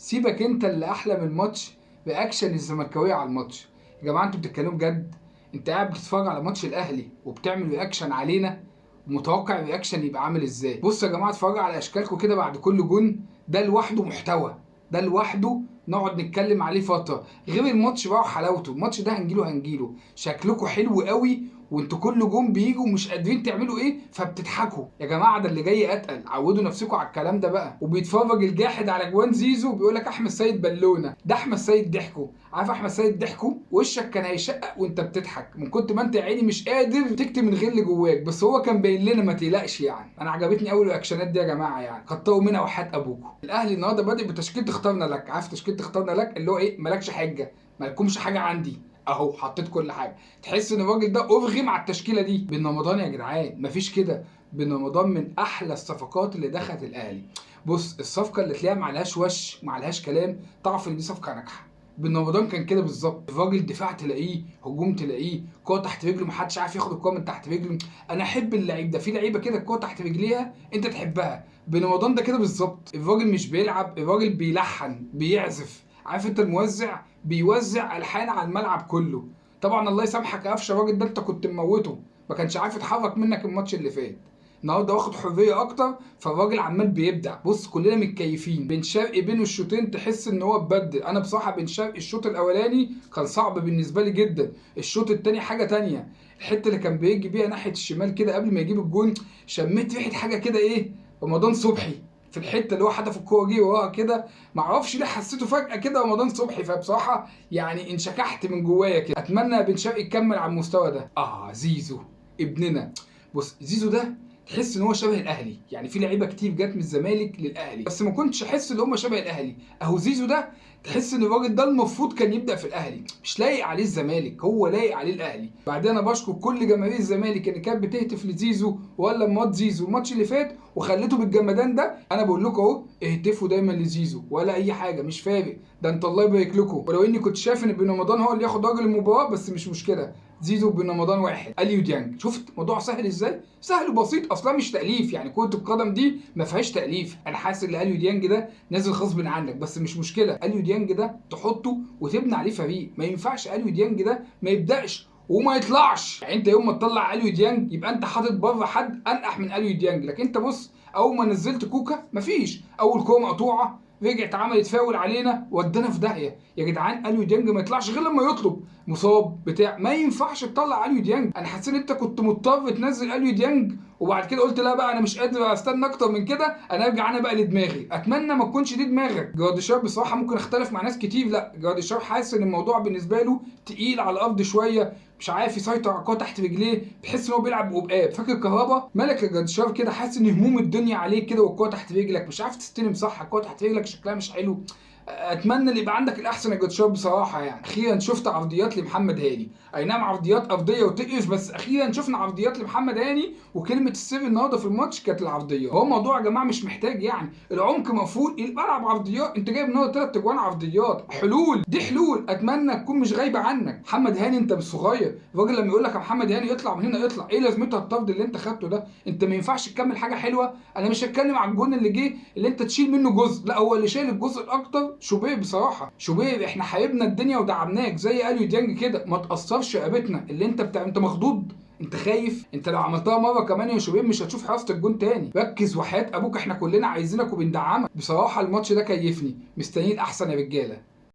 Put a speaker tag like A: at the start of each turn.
A: سيبك انت اللي احلى من الماتش باكشن الزملكاويه على الماتش. يا جماعه انتوا بتتكلموا بجد؟ انت قاعد بتتفرج على ماتش الاهلي وبتعمل رياكشن علينا، ومتوقع الرياكشن يبقى عامل ازاي؟ بصوا يا جماعه اتفرجوا على اشكالكم كده بعد كل جون، ده لوحده محتوى، ده لوحده نقعد نتكلم عليه فتره. غير الماتش بقى وحلاوته، الماتش ده هنجيله شكلكم حلو قوي، وانتوا كل جون بيجوا مش قادرين تعملوا ايه فبتضحكوا. يا جماعه ده اللي جاي اتقل، عودوا نفسكم على الكلام ده بقى. وبيتفرج الجاحد على جوان زيزو بيقول لك احمد سيد بالونه، ده احمد سيد ضحكوا. عارف احمد سيد ضحكوا وشك كان هيشقق وانت بتضحك من كنت ما انت يا عيني مش قادر تكتم من غل جواك، بس هو كان باين لنا ما تقلقش يعني. انا عجبتني قوي الاكشنات دي يا جماعه، يعني كتروا منها وحياه ابوكم. الاهلي النهارده بادئ بتشكيله اخترنا لك. عارف تشكيله اخترنا لك اللي هو ايه؟ مالكش حجه، مالكمش حاجه عندي، اهو حطيت كل حاجه. تحس ان الراجل ده ارغي مع التشكيله دي. بن رمضان يا جدعان مفيش كده، بن رمضان من احلى الصفقات اللي دخلت الاهلي. بص الصفقه اللي تلاقيها معلهاش وش معلهاش كلام تعرف ان دي صفقه ناجحه. بن رمضان كان كده بالظبط، الراجل دفاع تلاقيه، هجوم تلاقيه، كوره تحت رجله محدش عارف ياخد الكوره من تحت رجله. انا احب اللعيب ده، في لعيبه كده الكوره تحت رجليها انت تحبها. بن رمضان ده كده بالظبط، الراجل مش بيلعب، الراجل بيلحن بيعزف. عارف انت الموزع بيوزع الحان على الملعب كله. طبعا الله يسامحك يا قفشه، الراجل ده انت كنت مموته، ما كانش عارف يتحرك منك الماتش اللي فات. النهارده واخد حريه اكتر، فالراجل عمال بيبدع. بص كلنا متكيفين. بن شرقي بين الشوطين تحس ان هو اتبدل. انا بصراحه بن شرقي الشوط الاولاني كان صعب بالنسبه لي جدا، الشوط الثاني حاجه تانية. الحته اللي كان بيجي بيها ناحيه الشمال كده قبل ما يجيب الجون، شميت ريحه حاجه كده ايه، رمضان صبحي في الحته اللي هو حدف الكوره جه وراها كده. معرفش ليه حسيته فجاه كده رمضان صبحي، فبصراحه يعني انشكحت من جوايا كده. اتمنى بن شرقي يكمل على المستوى ده. زيزو ابننا. بص زيزو ده تحس ان هو شبه الاهلي، يعني في لعيبه كتير جت من الزمالك للاهلي بس ما كنتش احس ان هم شبه الاهلي. اهو زيزو ده تحس ان الراجل ده المفروض كان يبدا في الاهلي، مش لايق عليه الزمالك، هو لايق عليه الاهلي. بعدين انا بشكر كل جماهير الزمالك اللي كانت بتهتف لزيزو ولا مات زيزو الماتش اللي فات وخليته بالجمدان ده. انا بقول لكم اهو اهتفوا دايما لزيزو ولا اي حاجه، مش فارق، ده انت الله يبارك لكم. ولو اني كنت شايف ان بن رمضان هو اللي ياخد راجل المباراه، بس مش مشكله، زيزو بن رمضان واحد. اليو ديانج شفت موضوع سهل ازاي؟ سهل وبسيط، اصلا مش تاليف، يعني كره القدم دي ما فيهاش تاليف. انا حاسس ان اليو ديانج ده نازل غصب عنك، بس مش مشكله. اليو ديانج ده تحطه وتبني عليه فريق. ما ينفعش اليو ديانج ده ما يبداش وما يطلعش، يعني انت يوم ما تطلع اليو ديانج يبقى انت حاطط بره حد انقح من اليو ديانج. لكن انت بص اول ما نزلت كوكا مفيش، اول كوره مقطوعه رجعت عملت فاول علينا ودانا في داهيه. يا جدعان اليو ديانج ما يطلعش غير لما يطلب، مصاب بتاع، ما ينفعش تطلع اليو ديانج. انا حسيت ان انت كنت مضطر تنزل اليو ديانج، وبعد كده قلت لا بقى انا مش قادر استنى اكتر من كده، انا ارجع انا بقى لدماغي. اتمنى ما تكونش دي دماغك. جراديشار بصراحه ممكن اختلف مع ناس كتير، لا جراديشار حاسس ان الموضوع بالنسبه له تقيل على الارض شويه، مش عارف يسيطر على الكوره تحت رجليه، بحس ان هو بيلعب بقبقاب. فاكر كهربا مالك يا جراديشار كده؟ حاسس ان هموم الدنيا عليك كده والكوره تحت رجلك مش عارف تستلم صح، الكوره تحت رجلك شكلها مش حلو. اتمنى ان يبقى عندك الاحسن يا جراديشار بصراحه. يعني اخيرا شفت عرضيات لمحمد هاني، اي نعم عرضيات ارضيه وتقف، بس اخيرا شفنا عرضيات لمحمد هاني، وكلمه السر النهارده في الماتش كانت العرضيه. هو الموضوع يا جماعه مش محتاج يعني العمق مفروض يبقى العب عرضيات. انت جايب النهارده 3 اجوان عرضيات، حلول دي حلول اتمنى تكون مش غايبه عنك. محمد هاني انت مش صغير، الراجل لما يقول لك يا محمد هاني اطلع من هنا اطلع، ايه لازمتها الطرد اللي انت خدته ده؟ انت ما ينفعش تكمل حاجه حلوه. انا مش هتكلم عن الجون اللي جه اللي انت تشيل منه جزء، لا هو اللي شايل الجزء الاكتر شوبير بصراحه. شوبير احنا حاربنا الدنيا ودعمناك زي اليو ديانج كده، ما تاثرش رقبتنا اللي انت انت مخضوض، انت خايف، انت لو عملتها مره كمان يا شوبير مش هتشوف حراسه الجون تاني. ركز وحياه ابوك احنا كلنا عايزينك وبندعمك. بصراحه الماتش ده كيفني، مستنيين احسن يا رجاله.